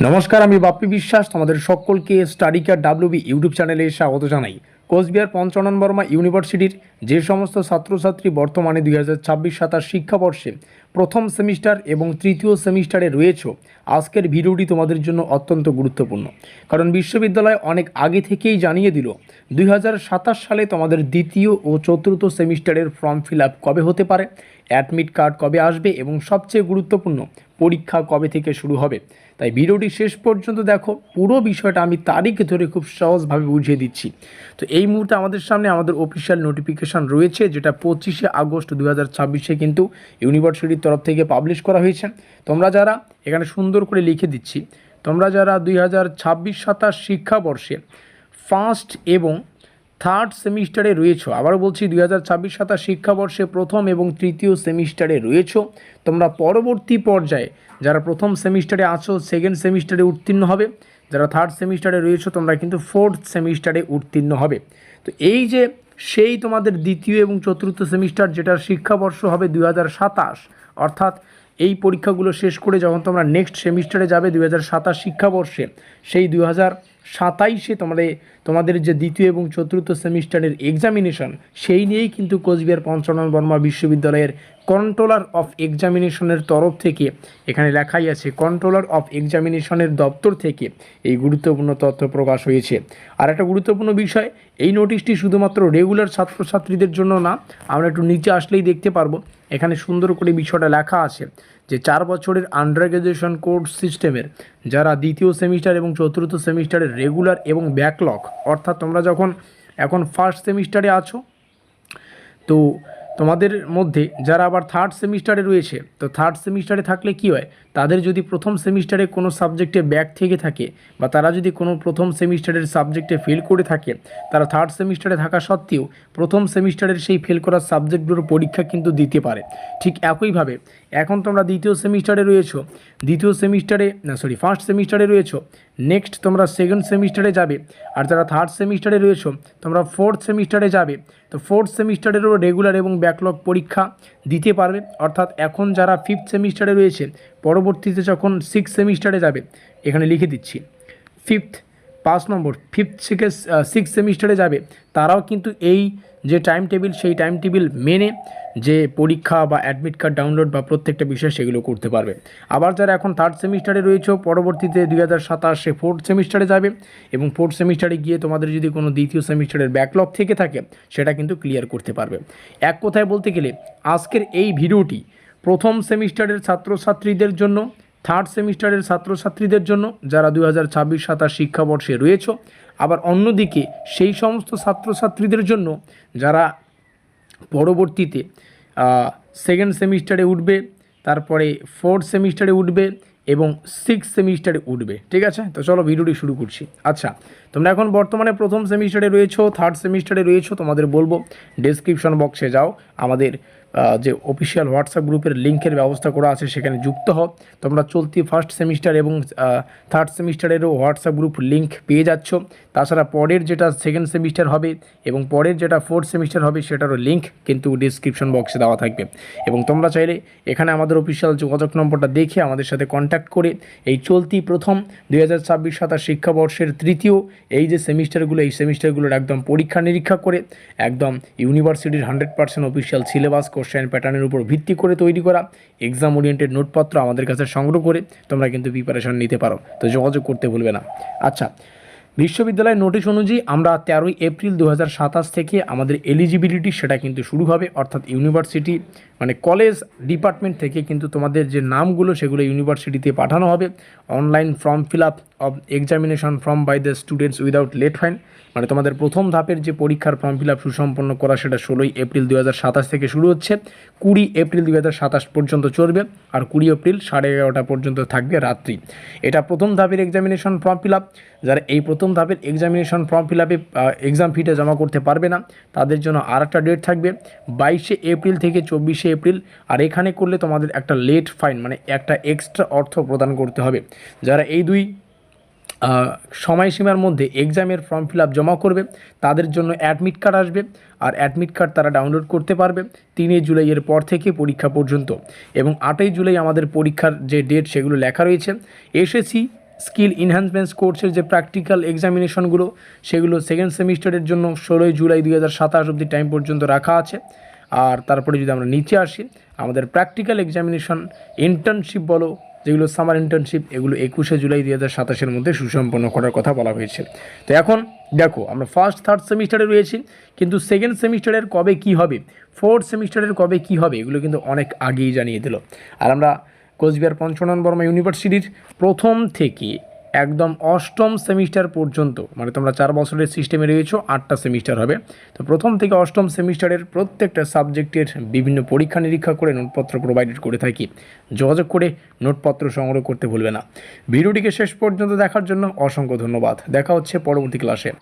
নমস্কার, আমি বাপ্পি বিশ্বাস। তোমাদের সকলকে স্টাডি কেয়ার ডাব্লিউবি ইউটিউব চ্যানেলে স্বাগত জানাই। কোচবিহার পঞ্চানন বর্মা ইউনিভার্সিটির যে সমস্ত ছাত্রছাত্রী বর্তমানে 2026-27 শিক্ষাবর্ষে প্রথম সেমিস্টার এবং তৃতীয় সেমিস্টারে রয়েছে, আজকের ভিডিওটি তোমাদের জন্য অত্যন্ত গুরুত্বপূর্ণ। কারণ বিশ্ববিদ্যালয় অনেক আগে থেকেই জানিয়ে দিল 2027 সালে তোমাদের দ্বিতীয় ও চতুর্থ সেমিস্টারের ফর্ম ফিল আপ কবে হতে পারে, অ্যাডমিট কার্ড কবে আসবে এবং সবচেয়ে গুরুত্বপূর্ণ পরীক্ষা কবে থেকে শুরু হবে। তাই ভিডিওটি শেষ পর্যন্ত দেখো, পুরো বিষয়টা আমি তারিখ ধরে খুব সহজভাবে বুঝিয়ে দিচ্ছি। তো এই মুহূর্তে আমাদের সামনে আমাদের অফিসিয়াল নোটিফিকেশান রয়েছে, যেটা 25শে আগস্ট 2026 কিন্তু ইউনিভার্সিটির তরফ থেকে পাবলিশ করা হয়েছে। তোমরা যারা এখানে সুন্দর করে লিখে দিচ্ছি, তোমরা যারা 2026-27 শিক্ষাবর্ষে ফার্স্ট এবং থার্ড সেমিস্টারে রয়েছো, আবারও বলছি 2026-27 শিক্ষাবর্ষে প্রথম এবং তৃতীয় সেমিস্টারে রয়েছো, তোমরা পরবর্তী পর্যায়ে যারা প্রথম সেমিস্টারে আছো সেকেন্ড সেমিস্টারে উত্তীর্ণ হবে, যারা থার্ড সেমিস্টারে রয়েছো তোমরা কিন্তু ফোর্থ সেমিস্টারে উত্তীর্ণ হবে। তো এই যে সেই তোমাদের দ্বিতীয় এবং চতুর্থ সেমিস্টার, যেটার শিক্ষাবর্ষ হবে 2027, অর্থাৎ এই পরীক্ষাগুলো শেষ করে যখন তোমরা নেক্সট সেমিস্টারে যাবে 2027 শিক্ষাবর্ষে, সেই 2027-এ তোমাদের যে দ্বিতীয় এবং চতুর্থ সেমিস্টারের এক্সামিনেশন, সেই নিয়েই কিন্তু কোচবিহার পঞ্চানন বর্মা বিশ্ববিদ্যালয়ের কন্ট্রোলার অফ এক্সামিনেশনের তরফ থেকে, এখানে লেখাই আছে কন্ট্রোলার অফ এক্সামিনেশনের দপ্তর থেকে এই গুরুত্বপূর্ণ তথ্য প্রকাশ হয়েছে। আর একটা গুরুত্বপূর্ণ বিষয়, এই নোটিশটি শুধুমাত্র রেগুলার ছাত্রছাত্রীদের জন্য না, আমরা একটু নিচে আসলেই দেখতে পারবো এখানে সুন্দর করে বিষয়টা লেখা আছে যে 4 বছরের আন্ডার গ্র্যাজুয়েশন কোর্স সিস্টেমের যারা দ্বিতীয় সেমিস্টার এবং চতুর্থ সেমিস্টারের রেগুলার এবং ব্যাকলগ, অর্থাৎ তোমরা যখন এখন ফার্স্ট সেমিস্টারে আছো, তো তোমাদের মধ্যে যারা আবার থার্ড সেমিস্টারে রয়েছে, তো থার্ড সেমিস্টারে থাকলে কি হয়, তাদের যদি প্রথম সেমিস্টারে কোনো সাবজেক্টে ব্যাক থেকে থাকে বা তারা যদি কোনো প্রথম সেমিস্টারের সাবজেক্টে ফেল করে থাকে, তারা থার্ড সেমিস্টারে থাকা সত্ত্বেও প্রথম সেমিস্টারের সেই ফেল করা সাবজেক্টগুলোর পরীক্ষা কিন্তু দিতে পারে। ঠিক একইভাবে এখন তোমরা দ্বিতীয় সেমিস্টারে রয়েছো, ফার্স্ট সেমিস্টারে রয়েছো, নেক্সট তোমরা সেকেন্ড সেমিস্টারে যাবে, আর যারা থার্ড সেমিস্টারে রয়েছো তোমরা ফোর্থ সেমিস্টারে যাবে। তো ফোর্থ সেমিস্টারেরও রেগুলার এবং ব্যাকলগ পরীক্ষা দিতে পারবে। অর্থাৎ এখন যারা ফিফথ সেমিস্টারে রয়েছে, পরবর্তীতে যখন সিক্স সেমিস্টারে যাবে, এখানে লিখে দিচ্ছি ফিফথ থেকে সিক্স সেমিস্টারে যাবে, তারাও কিন্তু এই যে টাইম টেবিল, সেই টাইম টেবিল মেনে যে পরীক্ষা বা অ্যাডমিট কার্ড ডাউনলোড বা প্রত্যেকটা বিষয় সেগুলো করতে পারবে। আবার যারা এখন থার্ড সেমিস্টারে রয়েছে, পরবর্তীতে 2027-এ ফোর্থ সেমিস্টারে যাবে এবং ফোর্থ সেমিস্টারে গিয়ে তোমাদের যদি কোনো দ্বিতীয় সেমিস্টারের ব্যাকলগ থেকে থাকে, সেটা কিন্তু ক্লিয়ার করতে পারবে। এক কথায় বলতে গেলে আজকের এই ভিডিওটি প্রথম সেমিস্টারের ছাত্রছাত্রীদের জন্য, থার্ড সেমিস্টারের ছাত্রছাত্রীদের জন্য যারা 2026-27 শিক্ষাবর্ষে রয়েছে, আবার অন্যদিকে সেই সমস্ত ছাত্রছাত্রীদের জন্য যারা পরবর্তীতে সেকেন্ড সেমিস্টারে উঠবে, তারপরে ফোর্থ সেমিস্টারে উঠবে এবং সিক্স সেমিস্টারে উঠবে। ঠিক আছে, তো চলো ভিডিওটি শুরু করছি। আচ্ছা, তোমরা এখন বর্তমানে প্রথম সেমিস্টারে রয়েছো, থার্ড সেমিস্টারে রয়েছো, তোমাদের বলবো ডেসক্রিপশন বক্সে যাও, আমাদের যে অফিসিয়াল হোয়াটসঅ্যাপ গ্রুপের লিঙ্কের ব্যবস্থা করা আছে সেখানে যুক্ত হও। তোমরা চলতি ফার্স্ট সেমিস্টার এবং থার্ড সেমিস্টারেরও হোয়াটসঅ্যাপ গ্রুপ লিঙ্ক পেয়ে যাচ্ছ। তাছাড়া পরের যেটা সেকেন্ড সেমিস্টার হবে এবং পরের যেটা ফোর্থ সেমিস্টার হবে, সেটারও লিঙ্ক কিন্তু ডিসক্রিপশন বক্সে দেওয়া থাকবে। এবং তোমরা চাইলে এখানে আমাদের অফিসিয়াল যোগাযোগ নম্বরটা দেখে আমাদের সাথে কন্ট্যাক্ট করে এই চলতি প্রথম 2026-27 শিক্ষাবর্ষের তৃতীয় এই যে সেমিস্টারগুলো, এই সেমিস্টারগুলোর একদম পরীক্ষা নিরীক্ষা করে একদম ইউনিভার্সিটির 100% অফিসিয়াল সিলেবাস, কোশ্চেন প্যাটার্নের উপর ভিত্তি করে তৈরি করা এক্সাম ওরিয়েন্টেড নোটপত্র আমাদের কাছে সংগ্রহ করে তোমরা কিন্তু প্রিপারেশন নিতে পারো। তো যোগাযোগ করতে ভুলবে না। আচ্ছা, বিশ্ববিদ্যালয়ের নোটিশ অনুযায়ী আমরা 13 এপ্রিল 2027 থেকে আমাদের এলিজিবিলিটি সেটা কিন্তু শুরু হবে। অর্থাৎ ইউনিভার্সিটি মানে কলেজ ডিপার্টমেন্ট থেকে কিন্তু তোমাদের যে নামগুলো সেগুলো ইউনিভার্সিটিতে পাঠানো হবে। Online form fill up of examination form by the students without late fine, মানে তোমাদের প্রথম ধাপের যে পরীক্ষার ফর্ম ফিল আপ সুসম্পন্ন করা, সেটা 16 এপ্রিল 2027 থেকে শুরু হচ্ছে, 20 এপ্রিল 2027 পর্যন্ত চলবে, আর 20 এপ্রিল 11:30 পর্যন্ত থাকবে রাত্রি। এটা প্রথম ধাপের এক্সামিনেশন ফর্ম ফিল আপ। যারা এই প্রথম ধাপের এক্সামিনেশন ফর্ম ফিল আপে এক্সাম ফিটা জমা করতে পারবে না, তাদের জন্য আর একটা ডেট থাকবে 22 এপ্রিল থেকে 24 এপ্রিল। আর এখানে করলে তোমাদের একটা লেট ফাইন, মানে একটা এক্সট্রা অর্থ প্রদান করতে হবে। যারা এই দুই সময়সীমার মধ্যে এক্সামের ফর্ম ফিল আপ জমা করবে, তাদের জন্য অ্যাডমিট কার্ড আসবে, আর অ্যাডমিট কার্ড তারা ডাউনলোড করতে পারবে 3 জুলাইয়ের পর থেকে পরীক্ষা পর্যন্ত। এবং 8 জুলাই আমাদের পরীক্ষার যে ডেট সেগুলো লেখা রয়েছে। এসএসসি স্কিল এনহ্যান্সমেন্ট কোর্সের যে প্র্যাকটিক্যাল এক্সামিনেশনগুলো সেগুলো সেকেন্ড সেমিস্টারের জন্য 16 জুলাই 2027 অবধি টাইম পর্যন্ত রাখা আছে। আর তারপরে যদি আমরা নিচে আসি, আমাদের প্র্যাকটিক্যাল এক্সামিনেশন ইন্টার্নশিপ বলো, যেগুলো সামার ইন্টার্নশিপ, এগুলো 21 জুলাই 2027-এর মধ্যে সুসম্পন্ন করার কথা বলা হয়েছে। তো এখন দেখো, আমরা ফার্স্ট থার্ড সেমিস্টারে রয়েছি, কিন্তু সেকেন্ড সেমিস্টারের কবে কি হবে, ফোর্থ সেমিস্টারের কবে কি হবে, এগুলো কিন্তু অনেক আগেই জানিয়ে দিল। আর আমরা কোচবিহার পঞ্চনন বর্মা ইউনিভার্সিটির প্রথম থেকে একদম অষ্টম সেমিস্টার পর্যন্ত, মানে তোমরা 4 বছরের সিস্টেমে রয়েছো, 8টা সেমিস্টার হবে। তো প্রথম থেকে অষ্টম সেমিস্টারের প্রত্যেকটা সাবজেক্টের বিভিন্ন পরীক্ষা নিরীক্ষা করে নোটপত্র প্রোভাইডেড করে থাকি। যোগাযোগ করে নোটপত্র সংগ্রহ করতে ভুলবে না। ভিডিওটিকে শেষ পর্যন্ত দেখার জন্য অসংখ্য ধন্যবাদ। দেখা হচ্ছে পরবর্তী ক্লাসে।